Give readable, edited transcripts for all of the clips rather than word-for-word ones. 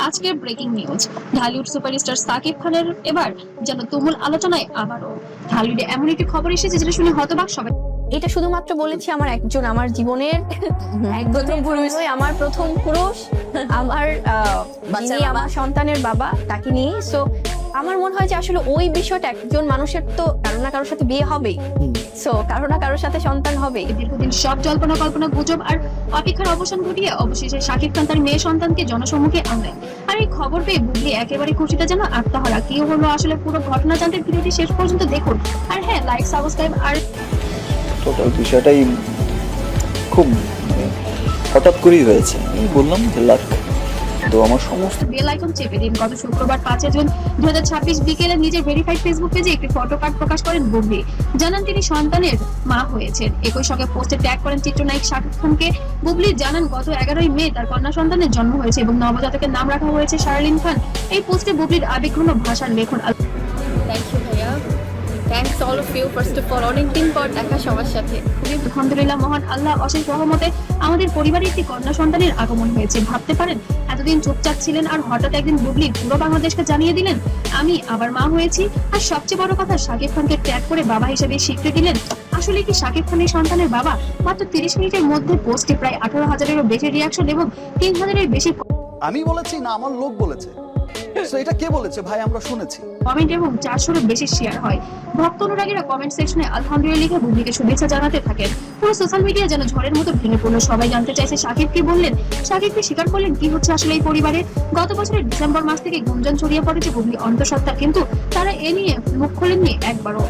আজকের breaking news, Dhallywood superstar Shakib খানের এবার যেন তুমুল আলোচনায় আবারও। ঢালিউডে এমন একটি খবর এসেছে যেটা শুনে হতবাক সবাই। এটা শুধুমাত্র বলেছি আমার জীবনের একদম পুরুষ, আমার প্রথম পুরুষ, আমার যিনি আমার সন্তানের বাবা, তাকে নিয়ে। সো আমার মনে হয় যে আসলে ওই বিষয়টা একজন মানুষের তো কারো না কারোর সাথে বিয়ে হবেই, সো কারো না কারোর সাথে সন্তান হবেই। দীর্ঘদিন সব জল্পনা কল্পনা গুজব আর অপেক্ষার অবসান ঘটিয়ে অবশেষে শাকিব খান তার মেয়ে সন্তানকে জনসম্মুখে আনলেন। আর এই খবর পেয়ে বুবলি একেবারে খুশিতে যেন আত্মহারা। কি হলো আসলে পুরো ঘটনা জানতে ভিডিওটি শেষ পর্যন্ত দেখুন। আর হ্যাঁ, লাইক, সাবস্ক্রাইব আর টোটাল বিষয়টাই খুব হঠাৎ করেই হয়েছে। আমি বললাম যে লাক, তো আমার সমস্ত বেল আইকন চেপে দিন। গত শুক্রবার 5 জুন 2026 বিকেলে নিজের ভেরিফাইড ফেসবুক পেজে একটি ফটো কার্ড প্রকাশ করেন বুবলি। জানান তিনি সন্তানের মা হয়েছেন। একই সঙ্গে পোস্টে ট্যাগ করেন চিত্রনায়ক শাকিব খানকে। বুবলি জানান গত 11ই মে তার কন্যা সন্তানের জন্ম হয়েছে এবং নবজাতকের নাম রাখা হয়েছে শার্লিন খান। এই পোস্টে বুবলির আবেগঘন ভাষার লেখন। থ্যাংক ইউ ভাইয়া, thanks all of you. First of all অনেকদিন পর দেখা সবার সাথে। আলহামদুলিল্লাহ, মহান আল্লাহ অশেষ রহমতে আমাদের পরিবারে একটি কন্যা সন্তানের আগমন হয়েছে। ভাবতে পারেন এতদিন চুপচাপ ছিলেন আর হঠাৎ একদিন বুবলি পুরো বাংলাদেশকে জানিয়ে দিলেন আমি আবার মা হয়েছি। আর সবচেয়ে বড় কথা, শাকিব খানকে ট্যাগ করে বাবা হিসেবে স্বীকৃতি দিলেন। আসলে কি শাকিব খানের সন্তানের বাবা? মাত্র 30 মিনিটের মধ্যে পোস্টে প্রায় 18,000-এরও বেশি রিয়াকশন এবং 3,000-এর বেশি আমি বলেছি না আমার লোক বলেছে। সো এটা কে বলেছে ভাই? আমরা শুনেছি। কমেন্ট এবং 400-এরও বেশি শেয়ার হয়। ভক্ত অনুরাগীরা কমেন্ট সেকশনে আলহামদুলিল্লাহ লিখে বুবলিকে শুভেচ্ছা জানাতে থাকেন। পুরো সোশ্যাল মিডিয়া যেন ঝড়ের মতো ভেঙে পড়লো। সবাই জানতে চাইছে শাকিব কি বললেন, শাকিব কি স্বীকার করলেন কি হচ্ছে আসলে এই পরিবারে। গত বছরের ডিসেম্বর মাস থেকে গুঞ্জন ছড়িয়ে পড়ে যে বুবলি অন্তঃসত্ত্বা, কিন্তু তারা এ নিয়ে মুখ খোলেননি একবারও।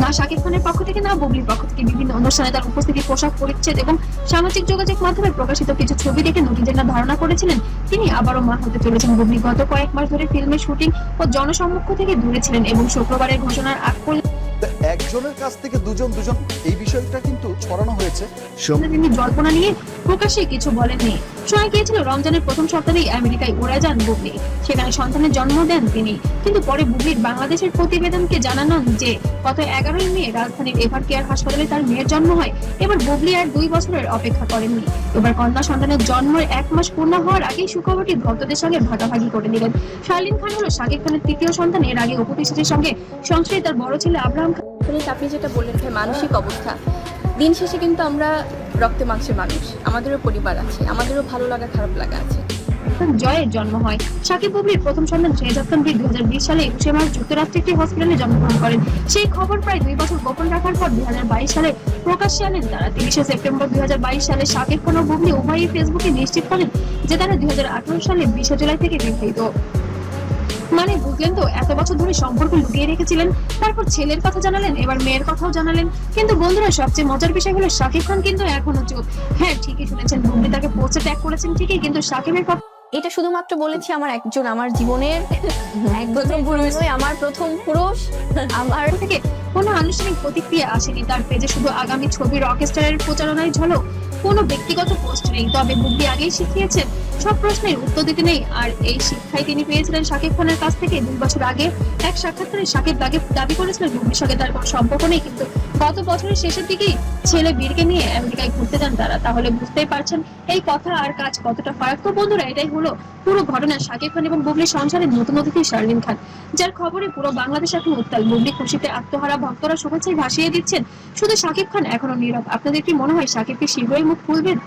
না শাকিব খানের পক্ষ থেকে না বুবলির পক্ষ থেকে। বিভিন্ন অনুষ্ঠানে তার উপস্থিতি, পোশাক পরিচ্ছদ এবং সামাজিক যোগাযোগ মাধ্যমে প্রকাশিত কিছু ছবি দেখে নটিজেনরা ধারণা করেছিলেন তিনি আবারও মা হতে চলেছেন। বুবলি গত কয়েক মাস ধরে ফিল্মের শুটিং ও জনসম্মুখ থেকে দূরে ছিলেন এবং শুক্রবারের ঘোষণার আগ পর্যন্ত একজনের কাছ থেকে দুজন এই বিষয়টা কিন্তু ছড়ানো হয়েছে। তিনি জল্পনা নিয়ে প্রকাশ্যে কিছু বলেননি। শোনা গিয়েছিল রমজানের প্রথম সপ্তাহেই আমেরিকায় উড়ে যান বুবলি, সেখানে সন্তানের জন্ম দেন তিনি। কিন্তু পরে বুবলির বাংলাদেশের প্রতিবেদনকে জানান যে গত 11ই মে রাজধানীর এভার কেয়ার হাসপাতালে তার মেয়ের জন্ম হয়। এবার বুবলি আর 2 বছরের অপেক্ষা করেননি। এবার কন্যা সন্তানের জন্মের 1 মাস পূর্ণ হওয়ার আগেই সুখবরটি ভক্তদের সঙ্গে ভাগাভাগি করে দিলেন। শার্লিন খান হলো শাকিব খানের তৃতীয় সন্তান। এর আগে অপু বিশ্বাসের সঙ্গে সংসারে তার বড় ছেলে আব্রাহাম খান। আপনি যেটা বললেন ভাই, মানসিক অবস্থা, দিন শেষে কিন্তু আমরা রক্তে মাংসের মানুষ, আমাদেরও পরিবার আছে, আমাদেরও ভালো লাগা খারাপ লাগা আছে। জয়ের জন্ম হয়। শাকিব বুবলির প্রথম সন্তান শেহজাদ খান 2020 সালে 21 মার্চ যুক্তরাষ্ট্রের একটি হসপিটালে জন্মগ্রহণ করেন। সেই খবর প্রায় 2 বছর গোপন রাখার পর 2022 সালে প্রকাশ্যে আনেন তারা। 30 সেপ্টেম্বর 2022 সালে শাকিব খান ও বুবলি উভয়ই ফেসবুকে নিশ্চিত করেন যে তারা 2018 সালে 20 জুলাই থেকে বিবাহিত। মানে বুঝলেন তো, এত বছর ধরে সম্পর্ক লুকিয়ে রেখেছিলেন, তারপর ছেলের কথা জানালেন, এবার মেয়ের কথাও জানালেন। কিন্তু বন্ধুরা, সবচেয়ে মজার বিষয় হলো শাকিব খান কিন্তু এখনো চুপ। হ্যাঁ, ঠিকই শুনেছেন, বুবলি তাকে পোস্টে ট্যাগ করেছেন ঠিকই, কিন্তু শাকিবের এটা শুধুমাত্র বলেছি আমার জীবনের একদম পুরুষ, আমার প্রথম পুরুষ, আমার থেকে কোনো আনুষ্ঠানিক প্রতিক্রিয়া আসেনি। তার পেজে শুধু আগামী ছবি রকস্টারের প্রচারণায় ঝলক, কোনো ব্যক্তিগত পোস্ট নেই। তবে বুবলি আগেই শিখিয়েছেন সব প্রশ্নের উত্তর দিতে নেই। আর এই শিক্ষাই তিনি পেয়েছিলেন শাকিব খানের কাছ থেকে। 2 বছর আগে এক সাক্ষাৎকারে শাকিব দাবি করেছিলেন বুবলির সঙ্গে তার কোনো সম্পর্ক নেই, কিন্তু গত বছরের শেষের দিকেই ছেলে বীরকে নিয়ে আমেরিকায় ঘুরতে যান তারা। তাহলে বুঝতেই পারছেন এই কথা আর কাজ কতটা ফারাক। তো বন্ধুরা, এটাই হলো পুরো ঘটনা। শাকিব খান এবং বুবলির সংসারের নতুন অতিথি শার্লিন খান, যার খবরে পুরো বাংলাদেশ এখন উত্তাল। বুবলি খুশিতে আত্মহারা, ভক্তরা শুভেচ্ছায় ভাসিয়ে দিচ্ছেন। শুধু শাকিব খান এখনো নীরব। আপনাদের কি মনে হয় শাকিব কি শীঘ্রই মুখ খুলবেন?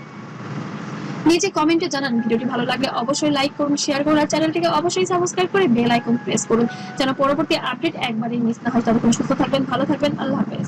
নিচে কমেন্টে জানান। ভিডিওটি ভালো লাগলে অবশ্যই লাইক করুন, শেয়ার করুন আর চ্যানেলটিকে অবশ্যই সাবস্ক্রাইব করে বেল আইকন প্রেস করুন যেন পরবর্তী আপডেট একবারেই মিস না হয়। ততক্ষণ সুস্থ থাকবেন, ভালো থাকবেন, আল্লাহ হাফেজ।